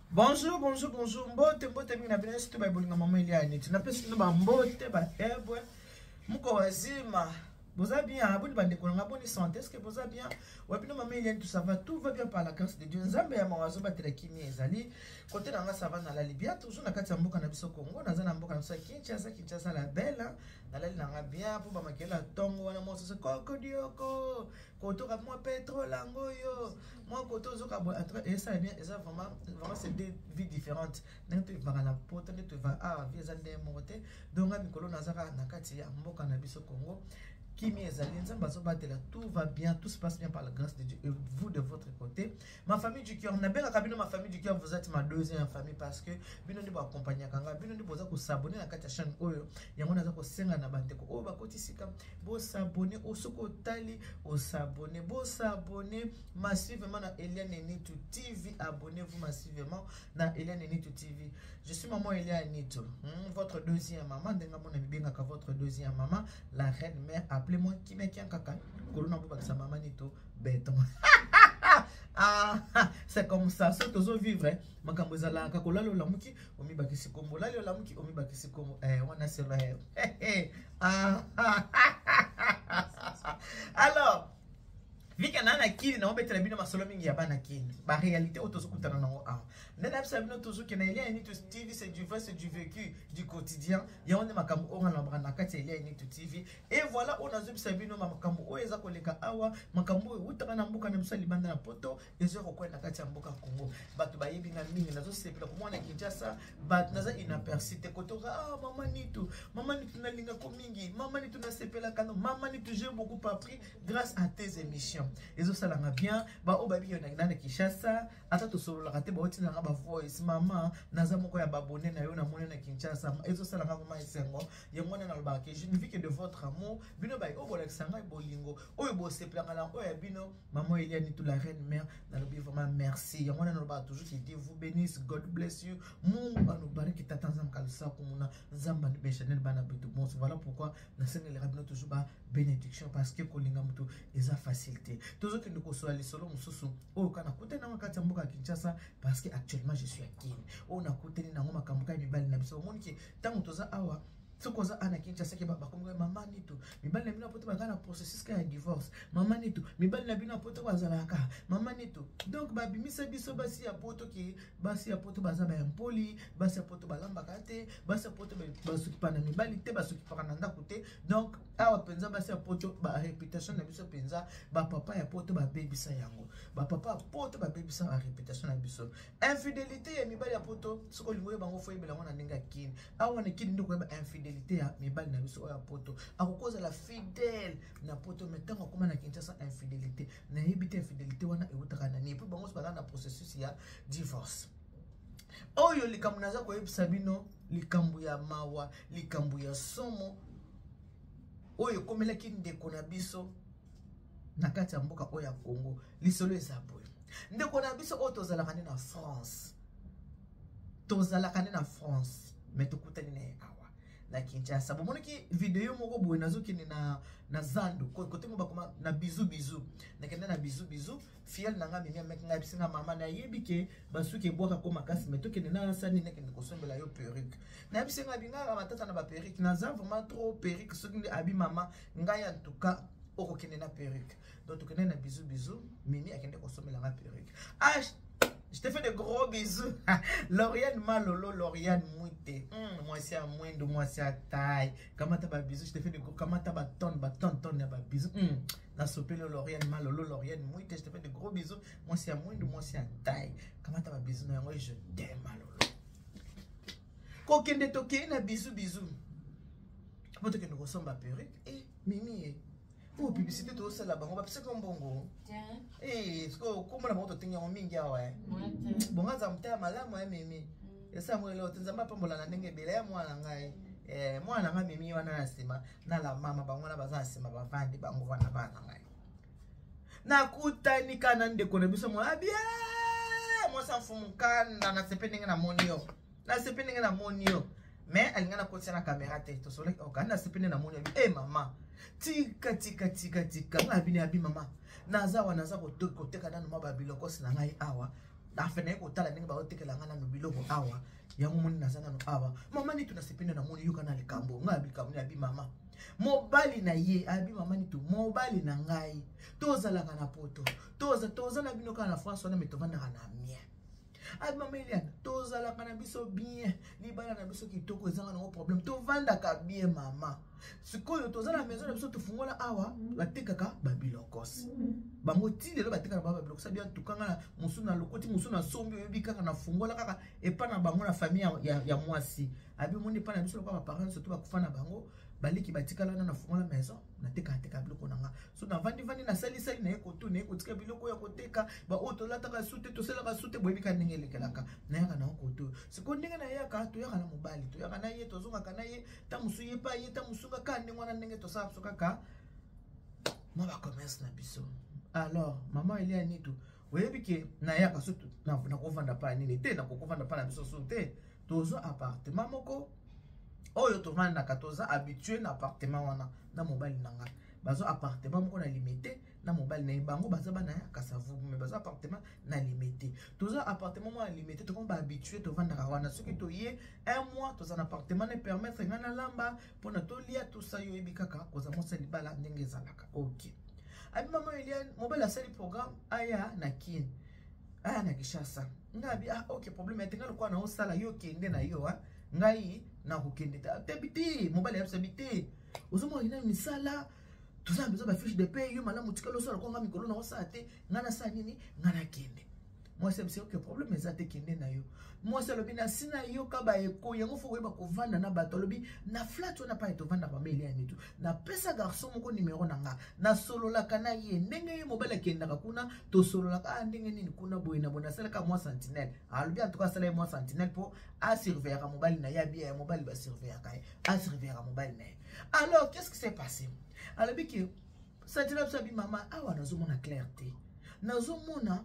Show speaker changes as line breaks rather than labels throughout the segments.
Bonjour, bonjour, bonjour. Mbote, mbote, mina bina situ ba bolinga mama ili aniti. Na pesi no ba mbote ba ebwe. Muko wazima. Boza bien, aboni bande kolanga boni santé. Est-ce que boza bien? Wapino mama ili aniti, ça va, tout va bien par la grâce de Dieu. Nzambe ya mawazo ba telekimi ezali. Côté nanga ça va na la Libya, toujours na kati ya mboka na biso Congo, naza na mboka na biso Kinshasa la belle. Na la nanga bien pour ba makela tongo wana mo se koko dioko. Koto ka moi pétrole angoyo. Moi koto zoka bo et ça bien, ça vraiment c'est deux vies différentes. N'importe va na poto, n'importe va vie za ndé moté. Donc à mikolo nazaka na kati ya mboka na biso Congo. Kimi ezali nzamba zo batela, tout va bien, tout se passe bien par la grâce de Dieu et vous de votre côté. Ma famille du cœur, na benga kabino ma famille du cœur, vous êtes ma deuxième famille parce que bino ndi ba accompagner kanga, bino ndi boza ko s'abonner na kati ya chaîne oyo. Yango naza ko senga na bandeko oyo bakoti sika, bo s'abonner osoko tali, o s'abonner, bo s'abonner massivement na Eliane Nitu TV, abonnez-vous massivement na Eliane Nitu TV. Je suis maman Eliane Nitu, votre deuxième maman, denga mona bibenga ka votre deuxième maman, la reine mère. Appelez-moi qui me kien kaka. Kolona mbo bakisa maman nito béton. C'est comme ça. C'est toujours vivre. Makambo ezala ka kolalo la muki, omi bakisi kombo. Lalo la muki, omi bakisi kombo. Wana c'est là. Alors, vu que nana kini na obetela bino masolo mingi ya bana kini. Ba réalité otozo kutana nango a. Nena bisa bino toujours que na Eliane Nitu TV c'est du vrai, c'est du vécu du quotidien. Ya on makambo onga lambra na kati Eliane Nitu TV. Et voilà on a bisa bino makambo o eza koleka awa, makambo utaka na mboka na bisa libanda na poto, ezo ko na kati ya mboka Congo. Batu ba yebi na mingi nazo sepela ko mwana Kinshasa, bat naza inapercité kotoka mama Nitu na linga ko mingi, mama Nitu na sepela kano, mama Nitu j'ai beaucoup appris grâce à tes émissions. Ezo salanga bien ba obabi yo na Kinshasa ata to solo la kate ba otina ba voice mama naza moko ya babone na yo na mona na Kinshasa ezo salanga mama esengo yango na loba ke je ne vis que de votre amour bino ba obola sanga bolingo oyo bo seplanga la oyo bino maman Eliane Nitu la reine mère na lobi vraiment merci yango na loba toujours que Dieu vous bénisse, God bless you, Mungu anubariki tata nzam kalisa kumuna nzamba ni beshanel bana bitu bon voilà pourquoi na sene le rabino toujours ba bénédiction parce que kolinga mutu eza facilité. Toujours que nous sommes allés solo mususu o kana kutena wakati mboka Kinshasa parce que actuellement je suis à Kin. On a kuteni na ngoma kambuka mibali na biso moni ki tango toza awa sokoza ana Kinshasa ke baba komwe mama Nitu mibali na bino poto bagana processus ka ya divorce mama Nitu mibali na bino poto bazalaka mama Nitu donc babimisa biso basi ya poto ki basi ya poto bazaba ya mpoli basi ya poto balamba kate basi ya poto basuki pana mibali te basuki pana ndako te donc awa penza basi ya poto ba réputation na biso penza ba papa ya poto ba bebisa yango ba papa ya poto ba bebisa ba réputation na biso infidélité ya mibali ya poto soko lingoye bango foye bela ngona ninga Kin awa na Kin ndiko ba infidélité ya mibali na biso ya poto akokoza la fidèle na poto metango koma na Kinshasa infidélité na yebite infidélité wana eutaka na ni puis bango bala na processus ya divorce oyo likambo naza ko yebisa bino likambo ya mawa likambo ya somo oyo komelaki ndeko na biso na kati ya mboka oyo ya Congo lisolo eza boye ndeko na biso oyo tozalaka na France mais tokutani na awa na Kinshasa bomonaki video moko boye nazokende na Zando kote mo bakoma na bizu nakenda na bizu fiel nanga mimi mek ngai bisinga mama na yebike basuki boka ko makasi mais tokende na sani nakende kosombela yo perruque na bisinga binga matata na ba perruque naza vraiment trop perruque soki ndi abi mama ngai en tout cas okokende na perruque donc tokende na bizu mimi akende kosombela nga perruque je te fais de gros bisous. Lauriane Malolo, Lauriane Mouite. Moi c'est à moindre, moi c'est à taille. Comment t'as bisous, je te fais de gros. Comment t'as tonne, bisous. La sopé Lauriane Malolo, Lauriane Mouite. Je te fais de gros bisous. Moi c'est à moindre, moi c'est à taille. Comment t'as bisous, moi je t'aime Malolo. Kokende toke na bisous. Quand tu nous ressembles à perruque, Mimi. Pour publicité tout ça là-bas, on va passer comme bongo. Comment la moto tenir en minga ouais. Bon, ça me t'a malade moi Mimi. Et ça moi l'autre, ça m'a pas mola na ndenge bela moi na ngai. Moi na Mimi wana na sima na la mama bango na baza sima ba vandi bango wana bana ngai. Na kutani kana ndeko na biso moi bien. Moi ça fumukanda na sependinga na monio. Na sependinga na monio. Mais elle n'a pas de caméra tête sur le okana sependinga na monio. Maman. Tika ngabini abi mama naza ko teka na no mababiloko sina ngai awa afena ko tala ndenge ba otekela ngana biloko awa yango moni nazana no awa mama ni tunasependa na moni yoka na likambo ngabi kambo ya bi mama mobali na ye abi mama ni tu mobali na ngai tozalaka na poto toza na bino kana na France wana metovanda na mien abi mama Eliane tozalaka na biso bien libala na biso kitoko ezanga na problème tovanda ka bien mama sikoyo toza na maison na biso tufungola awa batekaka babilokos bango tile lo batekaka babilokos sabia tukanga musu na lokoti musu na sombi ebikaka na fungola kaka epa na bango na famille ya mwasi abi moni pa na biso ba parents surtout bakufa na bango baliki batikala na fungola maison na teka biloko nanga so na vandi na sali na ekoto na ekotika biloko ya koteka ba otolata ka sute to sela ka sute boyebika ndenge lekelaka na yaka na okoto siko ndenge na yaka to yaka na mobali to yaka na ye to zonga kana ye ta musu ye pa ye ta musuka ka ndenge wana ndenge to sa soka ka ma commerce na biso alors mama Eliane tu oyebike na yaka so na kovanda pa nini te na kovanda pa na biso so te tozo appartement moko oyo tovanda na 14 habitué na appartement wana na mobali nanga bazo appartement moko na limité na mobali na bango baza bana ya kasavu mais bazo appartement na limité toza appartement mo na limité to komba habitué to vanda wana soki to ye un mois toza na appartement ne permettre ngana lamba pona to lia to sa yo ebikaka koza mo sali bala ndenge zalaka OK abi mama Eliane mobali a sali programme aya na kin aya na Kishasa ngabi OK problème etenga kwa na osala yo kende na yo ngai na kokende te biti mobali ya sabité ozomo ina misala toza besoin ba fiche de paie yo malamu tikalo sala ko ngami kolona osala te ngana sa nini ngana kende moi c'est OK problème ezate kende na yo moi c'est lobi na sina yo ka ba eko yango fo ba ko vanda na bato lobi na flat on a pas to vanda ba meli ani tu na pesa garçon moko numéro nanga na solo la kana ye ndenge ye mobile kenda ka kuna to solo la ka ndenge nini kuna boyina bona sala ka moi sentinelle alobi en tout cas sala moi sentinelle pour à surveiller ka mobile na ya bien mobile ba surveiller ka à surveiller ka mobile na alors qu'est-ce qui s'est passé alobi que sentinelle sabi mama awa nazo mona clarté nazo mona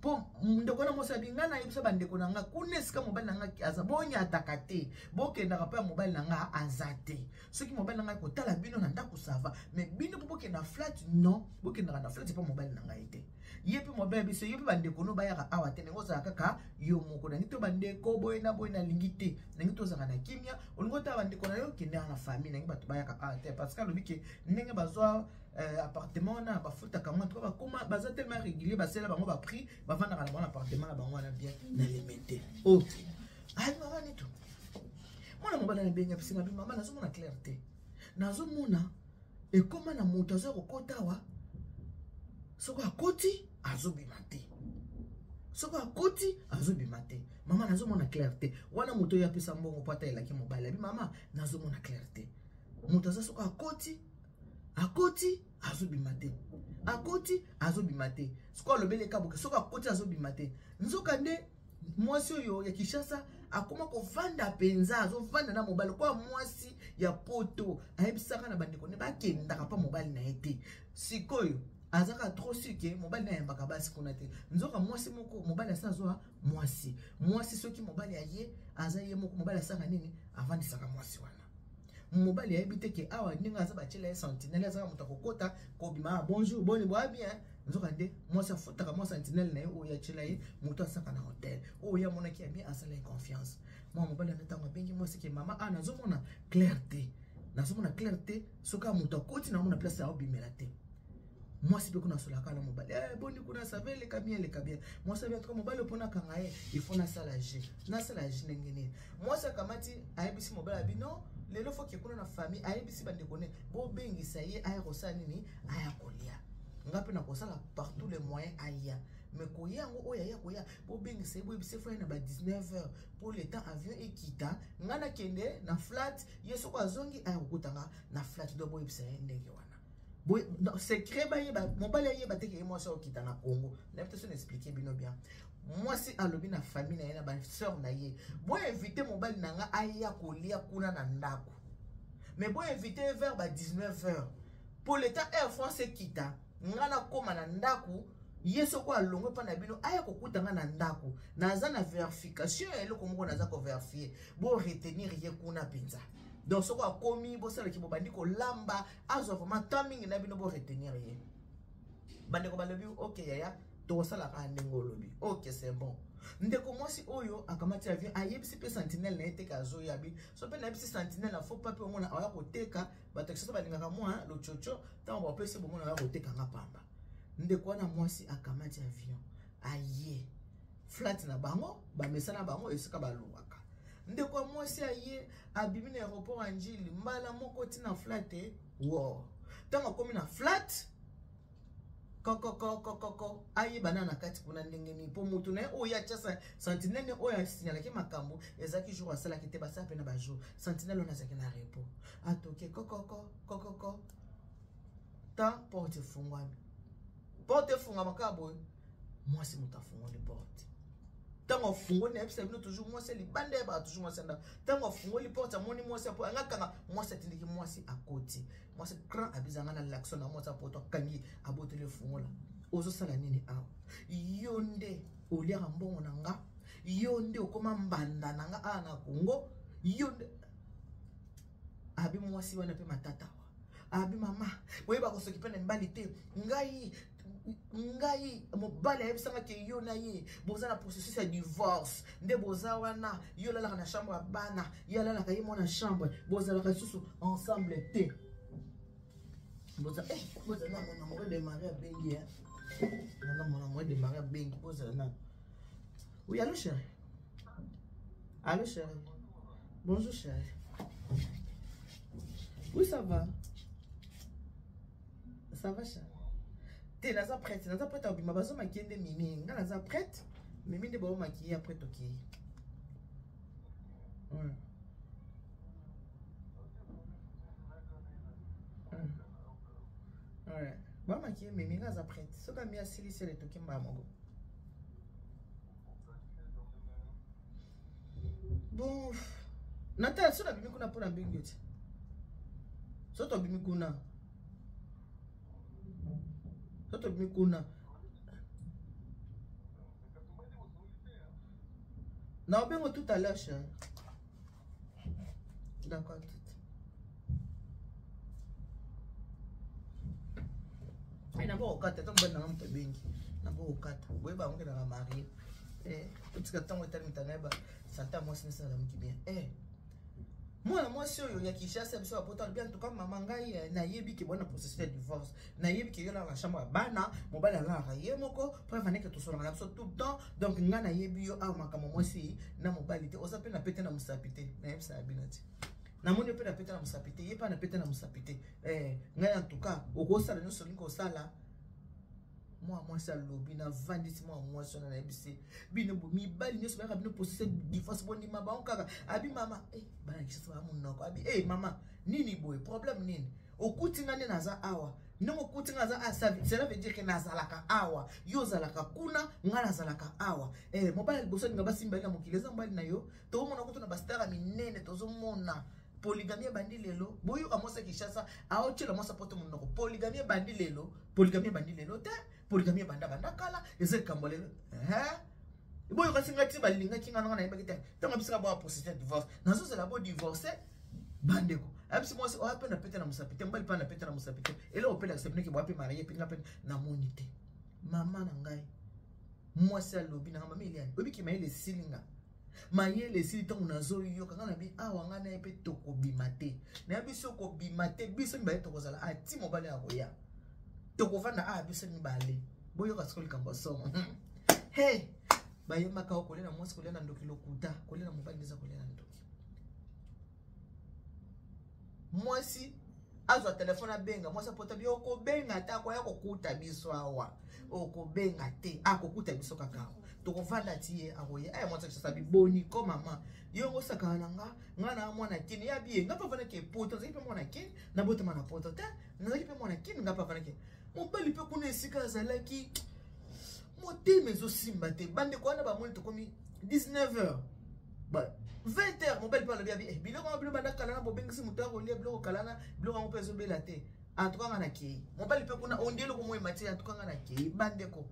po ndeko na mosabi ngana yebisa bandeko nanga kuneska mobile nanga aza bonya atakate bokenda ka pa mobile nanga azate soki mobile nanga ko tala bino na ndako sava mais bino po bokenda flat non bokenda na flat pa mobile nanga ite yepi mobile biso yepi bandeko no bayaka awa te ngo za kaka yo moko na ngito bandeko boyena lingite na ngito za na kimia olingo ta bandeko na yo kenda na famille na ngibatu bayaka awa te parce que lobiki ndenge bazwa appartement na bafuta kama to ba koma baza tellement régulier ba sela bango ba prix ba vanda na bon appartement na bango na bien na limité OK ai mama ni to mona mobala na benga pisina bi mama nazo mona clarté nazo mona e koma na moto azo kokota wa soko akoti azo bimate soko akoti azo bimate mama nazo mona clarté wana moto ya pesa mbongo pata elaki mobala bi mama nazo mona clarté moto azo soko akoti azobimate akoti azobimate siko lobele kaboke soko akoti azobimate nzoka nde mwasi oyo ya Kishasa akoma ko vanda penza azovanda na mobile kwa mwasi ya poto ayebisaka na bandeko ne bakendaka pa mobile na ete sikoyo azaka trop suke mobile na yambaka basi kuna te nzoka mwasi moko mobile asa zoa mwasi soki mobile aye azaye moko mobile asa nini avandisaka mwasi wana mobali ya ebite ke awa ndinga za bachela sentinelle za muta kokota ko bima bonjour boni boa bien nzoka nde mwasa fotaka mwasa sentinelle na o ya chela ye muto asaka na hotel o ya mona ki bien asala confiance moi mobali na tango bengi mwasi ke mama ana zomona clarté soka muto koti na mona place ya obimela te mwasi pe kuna sola kala mobali boni kuna savele kabien le kabien mwasi bien trop mobali pona kanga ye il faut na sala G nengene mwasi kamati ayebisi mobali abino lelo fo ke kuna na famille ayebisi bandeko ne bo bengisa ye aya kosa nini aya kolia ngapi na kosala par tous les moyens aya mais koyango oya ya koya bo bengisa bo ebise fo na ba 19h pour le temps avion ekita ngana kende na flat yeso kwa zongi aya kokutanga na flat do bo ebisa ndenge wana bo secret ba ye ba mobile ye ba teke moi so okita na Congo na peut-être expliquer bino bien moi si alobi na famille na ye na ba sœur na ye bo inviter mobile nanga aya kolia kuna na ndako mais bo inviter vers ba 19h pour le temps Air France kita ngana koma na ndako yeso kwa longo pa na bino aya kokutanga na ndako naza na verification eloko moko naza ko vérifier bo retenir ye kuna penza donc soko akomi bo sala ki bo bandiko lamba azo vraiment timing na bino bo retenir ye bandeko balobi OK yaya tosala ka ndengolobi. OK, c'est bon. Ndeko mwasi oyo akamati avion ayebisi pe sentinelle na eteka zo yabi. So pe na yebisi sentinelle na faut pas pe omona aya koteka bato kisoto balingaka mwa lo chocho tant ba pe se bomona aya koteka ngapamba. Ndeko wana mwasi akamati avion aye flat na bango ba mesana bango esika balobaka. Ndeko mwasi aye abimi na aéroport Anjili mbala moko tina flat wo. Tango komi na flat koko aye banana kati kuna ndengeni po mutu na oya chasa sentinelle oya signala ki makambo ezaki jour asala ki te basa pe na ba jour sentinelle on azaki na repo atoke koko ta porte funga makabo mwasi mutafunga ni porte tango fungo ne epsa bino toujours mwasi libande ba toujours mwasi nda tango fungo li porte moni mwasi apo ngakanga mwasi tindiki mwasi akoti mwasi grand abizanga na l'action na mwasi apo to kangi abotele fungo la ozo sala nini awa yonde oliaka mbongo nanga yonde okoma mbanda nanga ana Kongo yonde abi mwasi wana pe matata abi mama boyeba ko soki pene mbali te ngai mobali ayebisanga ke yo na ye boza na processus ya divorce nde boza wana yo lalaka na chambre ya bana yo lalaka ye mwana chambre bozalaka susu ensemble te boza na mona mo de Maria bengi na mona mo de Maria bengi boza na. Oui, allô chérie. Allô chérie. Bonjour chérie. Oui, ça va. Ça va chérie. T'es naza prête à obima bazo makiende mimi nga naza prête mimi de bao maquiller après toki. Ouais. Ba maquiller mimi nga naza prête. Soka mi asili sele toki mba mongo. Bon, Natal so na bimi kuna pona mbingi. So to bimi kuna. Toto mikuna. Na obengo tout à l'heure, chérie. D'accord, tout. Et n'a pas au kata, tant que na mpe bengi. Na pas au kata. Boye ba ngena na marié. Tout ce temps est mitaneba, santa moi c'est ça qui bien. Moi si oyo ya Kinshasa biso apota bien tout comme maman ngai na yebi ke bona processus de divorce na yebi ke yo la chambre bana mobali ala ye moko preuve ane ke to solo na biso tout le temps donc nga na yebi yo a makamo moi si na mobali te oza pe na pete na musapite na yebisa binati na moni pe na pete na musapite ye pa na pete na musapite ngai en tout cas oko sala no solingo sala moi ça lobby na vandisi moi sona na ebisi bino bo mi bali nyoso ba bino processus divorce boni maba onkaka abi mama bana kiso ba munoko abi mama nini boy problème nini okuti ngane naza awa ndongo okuti ngaza asavi cela veut dire que nazalaka awa yo zalaka kuna ngala zalaka awa mobali boso nga basimba ina mokileza mbali na yo to mona kutu na bastara minene tozo mona polygamie bandi lelo boyo amosa Kinshasa aochela mosa poto munoko polygamie bandi lelo te polygamie banda kala eze kambolelo boyo kasingati balinga kinga na yeba kite tanga bisika ba processus de divorce nazo zela bo divorcer bandeko abisi mwasi o apena pete na musapite mbali pa na pete na musapite ele opela accepter ke bo ape marié pinga pe na monite mama na ngai mwasi alobi na mama Eliane obiki maile silinga mayele sili tongo nazo yo kanga na bi awa nga na epe toko bimate na biso ko bimate biso mibale toko zala ati mobale ya koya toko vanda biso mibale boyo kasoli kambo somo bayema ka kolela mwasi kolela ndoki lokuta kolela mobali ndeza kolela ndoki mwasi azwa telefone abenga mwasi apota bi okobenga ta kwa yako kuta biso awa okobenga te akokuta biso kakao tokovanda tie akoye mwasi sabi boni ko mama yongo sakana nga na mwana kini ya biye nga pa vana ke poto nzaki pe mwana kini na bota mana poto ta nzaki pe mwana kini nga pa vana ke mobali pe kuna esika zalaki moteme zo simba te bande ko na ba moni to komi 19h ba 20h mobali pa la bia biloko bilo banda kala na bobengisi mutako lia biloko kala na biloko ngo pezo bela te atukanga na ke mobali pe kuna ondelo ko moyi mati atukanga na ke bande ko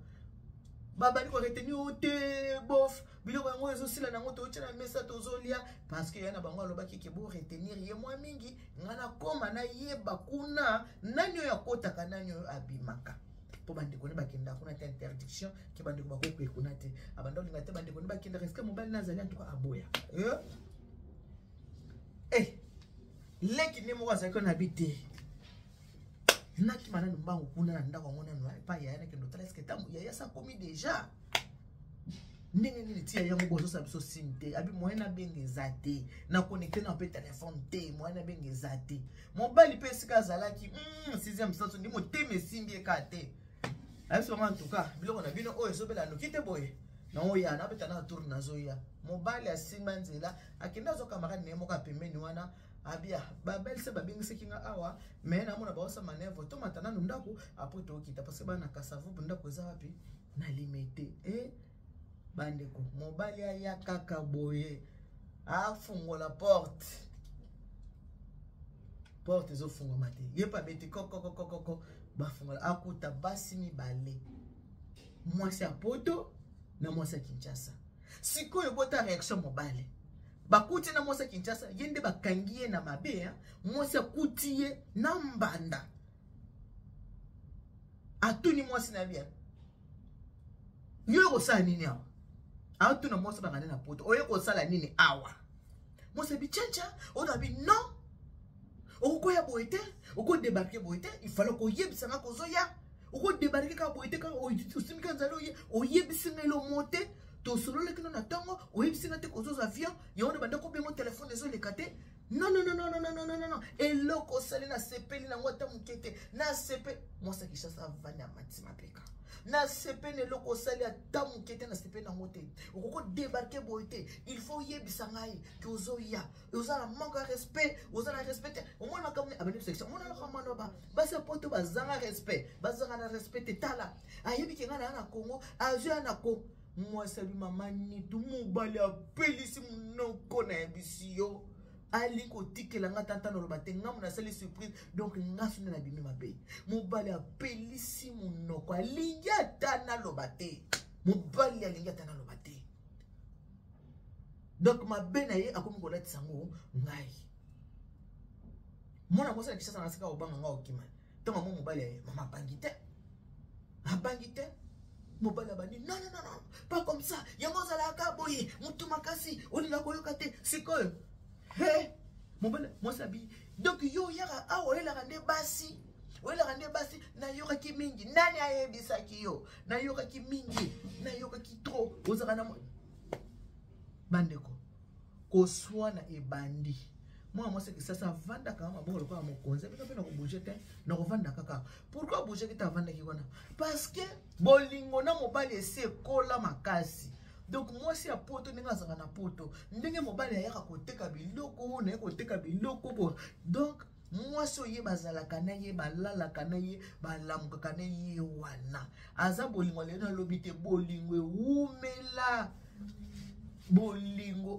babali ko retenir ote bof biloko yango ezo sila nango to tshela mesa tozolia parce que yana bango alobaki ke bo retenir ye mwa mingi ngana koma na yeba kuna nani yo yakota nani yo abimaka pour bande connaît ba kenda kuna ta interdiction ki bande ko ba ko kuna te abando linga te bande connaît ba kenda est-ce que mobile nazali en tout cas aboya leki ni mo wasa ko na bité naki mana mbangu kuna na ndako ngona no pa ya na kendo est-ce que tamu ya ça commis déjà ndenge nini tia yango bozo sa biso sinte abi moyena benge zate na connecter na pe téléphone te moyena benge zate mobile pe sika zalaki 6e station ndi moteme simbi ekate abi so en tout cas biloko na bino oyo ezobela no kite boye na oya na beta na tour na zoya mobile ya simba nzela akenda zo camarade ne moka pembeni wana abia babel se babingise kinga awa mais na mona ba osa manevre to matana ndako après to kita parce que bana kasavu ndako za wapi na limité bandeko mobile ya kaka boye afungola porte zo fungo mate yepa beti koko bafungola akuta basi mibale mwasi apoto na mwasi Kinshasa sikoyo bota réaction mobile bakuti na mwasi Kinshasa yende bakangiye na mabe mwasi akutiye na mbanda atuni mwasi na bia yo sa nini awa auto na mwasi bangane na poto oye ko sala nini awa mwasi bichancha ona bi non oko ya boite oko débarquer boite il fallait ko yebisa na kozoya oko débarquer ka boite ka osimika nzalo oyebisa ngelo mote to solo le kino na tongo oyebisa na te kozoza avion yone banda ko bengo téléphone ezo lekate non eloko sali na sepeli na ngota mukete na sepe mwasi Kinshasa vanya matima peka na sepe ne loko sali ata mukete na sepe na ngote okoko débarquer boite il faut yebisa ngai que ozoya ozala manque de respect ozala respect au moins makamne abani section mona na kamano ba basa poto bazanga respect bazanga na respect tala ayebi ke ngana na Congo azua na ko mwasi bi mama ni tu mobali apelisi munoko na ebisiyo ali ko tikela nga tanta no lobate ngamu na sali surprise donc ngasu na bimi mabe mobali apelisi munoko alinga tana lobate mobali alinga tana lobate donc mabe na ye akomi ko lati sango ngai mona mosa Kinshasa na sika obanga nga okima tonga mo mobali mama bangite mobali abani non pas comme ça yango zala kaboye mutu makasi olinga koyoka te sikoyo mobile mosabi donc yo yaka awo ela rande basi na yoka ki mingi nani ayebisa ki yo na yoka ki mingi na yoka ki trop ozaka na bandeko ko swana ebandi moi c'est que ça vanda kama bongo kwa mokonze bino ko bouger te na ko vanda kaka pourquoi bouger ki ta vanda ki wana parce que bolingo na mobile ese kola makasi. Donc moi si a poto ninga zanga na poto ndenge mobali ya koteka biloko na koteka biloko bo donc moi so ye bazala kanaye balala kanaye balamuka kanaye wana aza bolingo le na lobite bolingo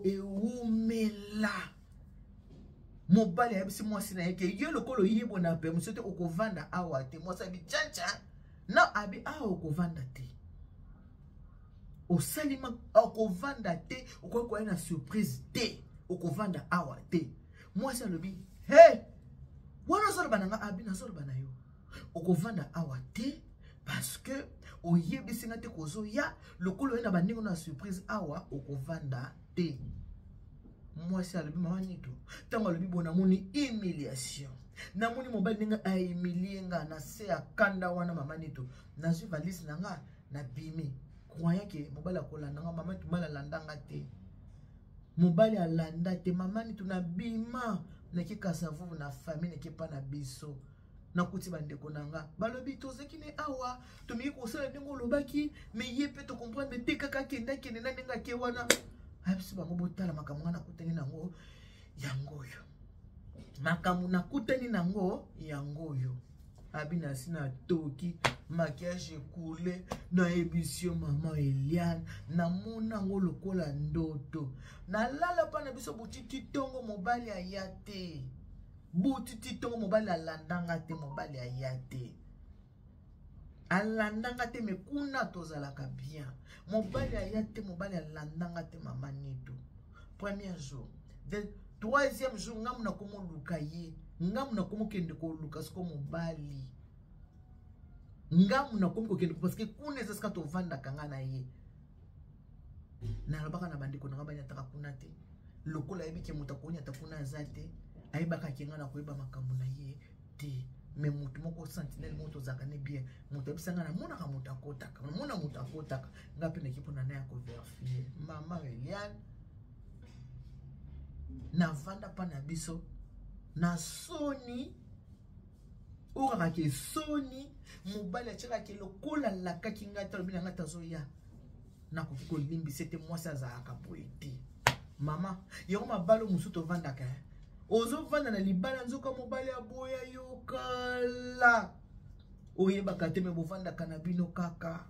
e umela mobali ya bisi moi si na yeke yo lokolo yebo na pe musote okovanda awa te moi sa bi chancha na abi awa okovanda te o salima okovanda te okoko na surprise te okovanda awa te moi ça le bi wana solo bananga abi na solo banayo okovanda awa te parce que oyebisi ngate kozo ya lokolo na bandingo na surprise awa okovanda te moi ça le bi mama nito tango le bi bona moni humiliation na moni mobali ninga a humilier nga na se akanda wana mama nito na zu valise nanga na bimi croyant que mobali akolanda nga mama tu mala landanga te mobali alanda te mama ni tuna bima na ki kasavu na famille ki pa na biso na kuti bandeko nanga balobi tozeki ne awa to mi ko sala ndingo lobaki mais yepe to comprendre te kaka kenda kende na ndinga ke wana abisi bango botala makamu na kutani nango yangoyo makamu na kutani nango yangoyo abina sina toki maquillage coulé na émission maman Eliane na mona ngo lokola ndoto na lala pa na biso butiti tongo mobali ayate butiti tongo mobali alandanga te mobali ayate alandanga te me kuna tozalaka bien mobali ayate mobali alandanga te mama nito premier jour de troisième jour ngamu na komo luka ye ngamu na komo kende ko luka sko mobali ngamu na komi kokende parce que kuna ezaska tovanda kanga na ye na lobaka na bandeko na ngabanya taka kuna te lokola yebike muta konya takuna azate ayebaka kenga na koyeba makambo na ye te mais mutu moko sentinelle moto zakane bien mutu ebisanga na mona ka mutu akotaka mona mutu akotaka ngapi na ekipo na na ya ko verifier mama Eliane na vanda pa na biso na soni ora ke soni mobali achaka ke lokola lakaki ngata lobina ngata zoya na ko limbi c'était moi ça za akapoete mama yo mabalo musuto vandaka ozo vanda na libala nzoka mobali aboya yo kala oyebaka te me bovandaka na bino kaka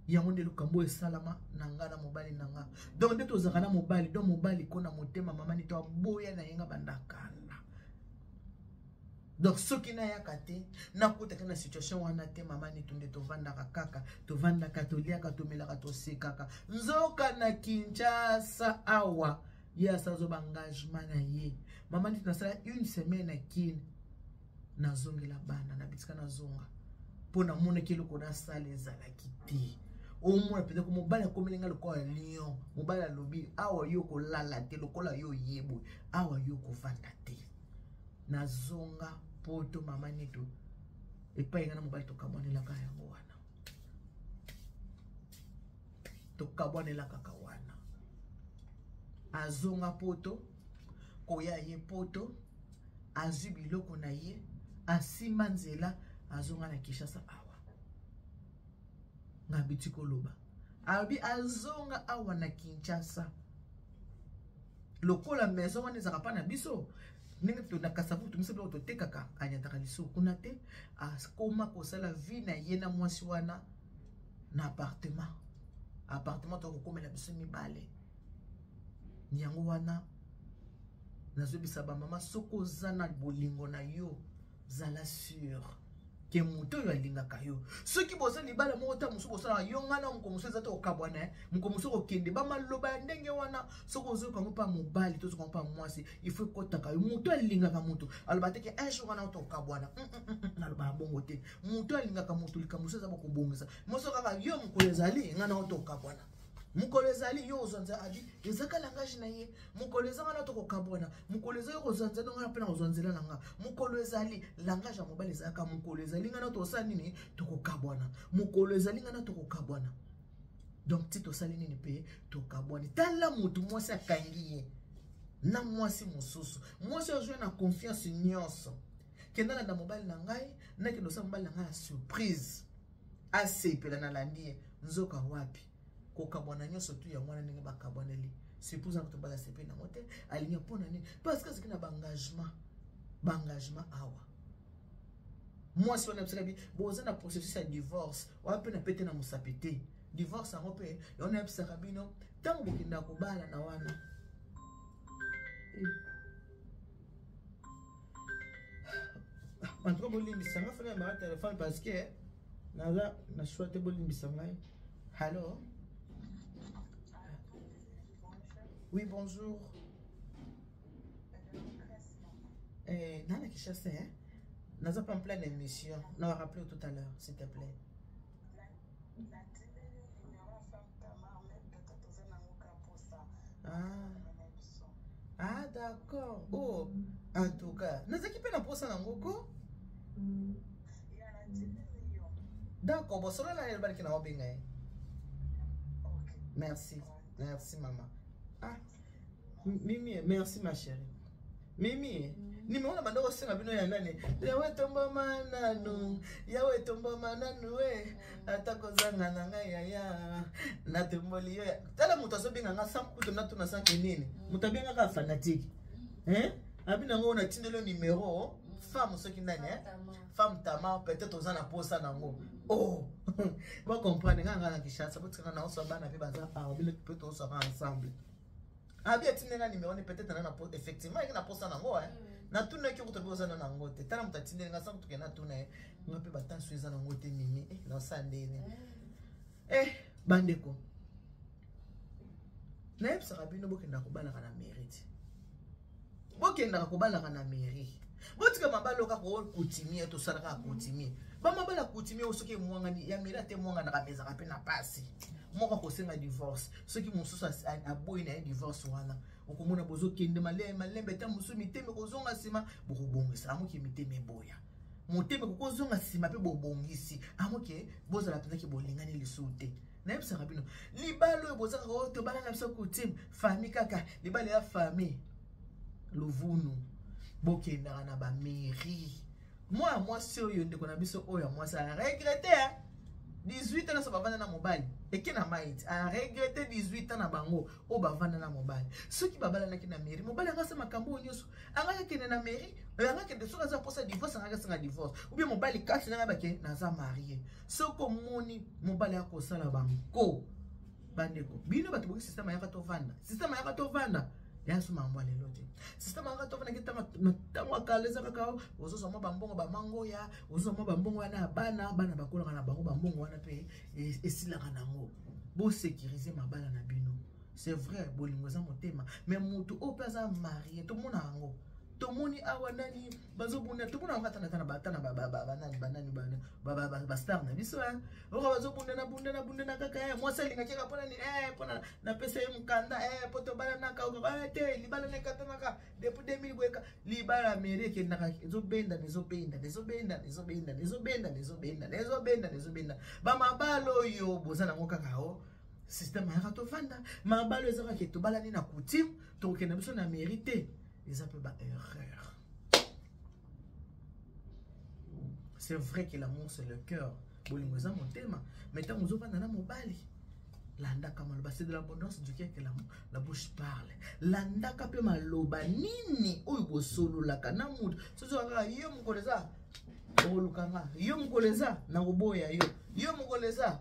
yango nde lukambo esalama na nga na mobali na nga donc nde tozaka na mobali donc mobali kona motema mama ni to aboya na yenga bandakala donc soki na yaka te na kotaka na situation wana te mama ni tunde tovandaka kaka tovandaka toliaka tomelaka tosekaka nzoka na Kinshasa awa ya sazo engagement na ye mama ni tunasala une semaine akine na zongela bana na bitika na zonga pona mona kilo kona sale ezalaki te omona peut-être ko mobali akomelinga lokola lion mobali alobi awa yo kolala te lokola yo yebo awa yo kovanda te na zonga poto mama neto epai ngana mobali tokabwanelaka yango wana tokabwanelaka kaka wana azonga poto koya ye poto azwi biloko na ye asima nzela azonga na Kinshasa awa ngabiti koloba abi azonga awa na Kinshasa lokola maison wana ezaka pa na biso ndenge tona kasavu tumisebe ototekaka anyataka liso kuna te akoma kosala vie na ye na mwasi wana na appartement tokokomela biso mibale yango wana nazobisa bamama soko oza na bolingo na yo zala sur ke moto oyo alingaka yo soki boza libala moko ta mosuku osala yo ngana mokomoso eza te okabwana mokomoso okende bamaloba ya ndenge wana soki ozoyokango mpa mobali to ozokango mpa mwasi ifo ekotaka yo moto alingaka moto aloba teke un jour wana oto okabwana naloba ya bongo te moto alingaka moto likambo so eza bokobongisa moso kaka yo mokolo ezali ngana oto okabwana mukolo ezali yo ozwanza adi ezaka langage na ye mukolo ezanga na to kokabwana mukolo ezali kozwanza ndonga pe na kozwanzela nanga mukolo ezali langage ya mobali ezaka mukolo ezali ngana to osala nini to kokabwana mukolo ezali ngana to kokabwana donc ti to sali nini pe to kabwana tala mutu mwasi akangi ye na mwasi mosusu mwasi ozwe na confiance nyonso kendana na mobali na ngai na kendo sa mobali na ngai surprise asepela na landie nzoka wapi kokabwana nyonso tu ya mwana ndenge bakabwaneli supposant que tobala sepe na mote alingi mpona nini parce que c'est bangagement awa mwasi wana bisaka bi boza na processus ya divorce wape na pete na musapete divorce yango pe yona bisaka bino tango bokinda kobala na wana en tout cas bolimbisa nga fana ma téléphone parce que naza na choix te bolimbisa ngai allô. Oui, bonjour. Nana Kinshasa, hein? Nous sommes en pleine émission. On va rappeler tout à l'heure, s'il te plaît. Ah, d'accord. Oh, en tout cas. Nous avons équipé la poste en Angoko? D'accord, bon, cela là, il va bien. Merci. Merci, maman. Ah, Mimi, merci ma chérie. Mimi, nimeona bandoko sema bino ya nani? Yawe tombo mananu, yawe tombo mananu we. Atakozanga na ngai ya na tomboli yo. Tala mutu azobenga nga sam kuto na tuna sanke nini? Mutabenga ka fanatique. Abina ngo na tindelo numéro femme soki ndani femme tama peut-être ozana posa nango. Oh, va comprendre nga na Kinshasa botika na oso bana pe baza pa obile peut on sera ensemble. Abia tinela numéro ne peut-être na poste effectivement ina posa nango na tuna ki kuto boza na ngo te tala mutatindela nga sam tukena tuna ngape batan suiza nango te mimi na sandene bandeko na epsa rabino bokenda kobala kana mérite bokenda kobala kana mairie botika mabalo ka ko coutumier to sala ka coutumier Bama bala coutumier osoki mwanga ni ya mira te mwanga na kameza kape na pasi. Moko kosenga divorce. Soki mususu aboyi na divorce wana. Okomona bozo kende malembe ta musu miteme kozonga sima bokobongisa amoki miteme boya. Moteme kokozonga sima pe bobongisi amoki bozala penza ki bolingani lisute. Na yebisa kabino libalo bozaka ko to bala na biso coutume famille kaka libalo ya famille lovunu bokenda na ba mairie. Moi c'est oyo ndeko na biso oyo moi ça regretter 18 ans na so bavanda na mobile ekena maiti a regretter 18 ans na bango o bavanda na mobile soki babala na kina mairie mobile anga sa makambo nyoso anga kene na mairie anga kende soka za posa divorce anga singa divorce ou bien mobile kasi na bake na za marié soko moni mobile yako sala bango bandeko bino bato boki system ya to vanda ya suma mbale lote system ya to vanda kitama tango kaleza kaka ozoso mo bambongo ba mango ya ozoso mo bambongo na bana bakola na bango bambongo wana pe esilaka nango bo sécuriser mabala na bino c'est vrai bolingo za motema mais mutu opaza marié to mona ngo to moni awa nani bazobunda to mona ngata na batana ba star na biso o bazobunda na kaka moi selinga keka pona ni pona na pesa mkanda poto bala na ka te libala ne katana ka depuis 2000 bweka libala amerike na ezobenda ba mabalo yo bozana ngo kaka o système ya to vanda mabalo ezaka ke to bala ni na coutume to kena biso na mérité. Ils appellent pas erreur. C'est vrai que l'amour c'est le cœur. Bolingoza mon thème. Mais tant que vous avez un mobile, l'anda kamaloba c'est de l'abondance du cœur que la bouche parle. L'anda kapé maloba nini oyo solo la kanamud. Sozo nga yo mukoleza. Olukanga yo mukoleza na koboya yo. Yo mukoleza.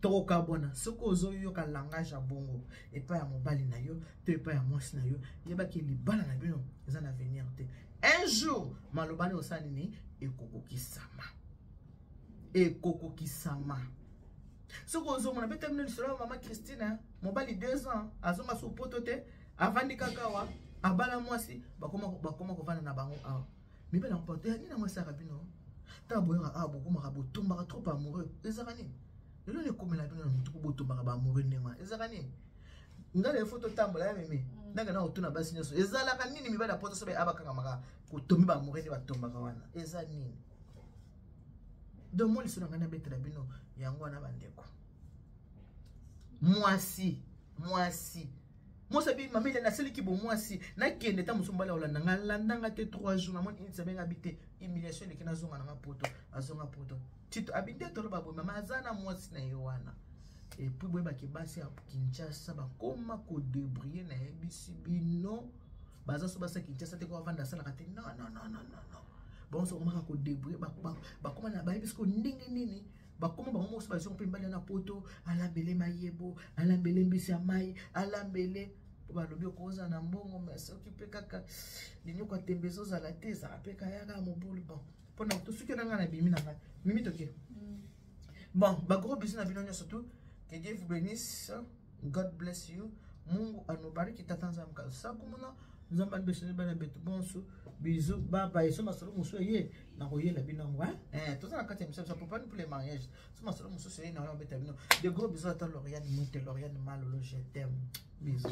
Toko kabona soko ozoyo ka langage bongo et pas ya mobali na yo te pas ya mwasi na yo yeba ki libala na bino eza na avenir te un jour malobani osani ni ekokokisama soko ozomona beta mino lisolo mama Christine mobali 2 ans azonga so poto te avandi kakawa abala mwasi bakoma kovanda na bango awa mibela mpoto ya nina mwasi akabino ta boyaka awa bokomaka botombaka trop amoureux ezaka nini lelo le komela bino na mutu botombaka ba amoureux ndema ezaka nini ngala e photo tambola ya meme ndanga na otuna basi nyoso ezalaka nini mibala poto sobe abakanga maka kotombi ba amoureux batombaka wana eza nini do mo lisona ngana betela bino yango na bandeko mwasi mosabi mamele na seli ki bo mwasi na kende ta musumbala olanda ngalandanga te 3 jours na mon insabe ngabite humiliation le kina zonga na poto azonga poto tito abinde to ba bo mama azana mwasi na yowana et puis boyeba ke basi ya Kinshasa ba koma ko débrouiller na ebisi bino baza so basa Kinshasa te ko vanda sala kate non bon so koma ko débrouiller ba koma na ba ebisi ko ndenge nini bakoma bango moso bazo pembala na poto alambele mayebo alambele mbisi ya mai alambele balobi okoza na mbongo mais occupé kaka linyo kwa tembezo za la teza apeka yaka mobulu bon pona to suki na ngana bimi na nga mimi toke bon ba gros bisous na bino surtout que Dieu vous bénisse, God bless you, Mungu anubariki tatanza mkaza kumuna nzamba mbeshe bana betu bonso bisous baba et so masolo muso ye na koyela binongwa tout ça na kati misa ça pour les mariages so masolo muso c'est na beta bino de gros bisous à Lauriane Monte Lauriane Malolo je t'aime bisous.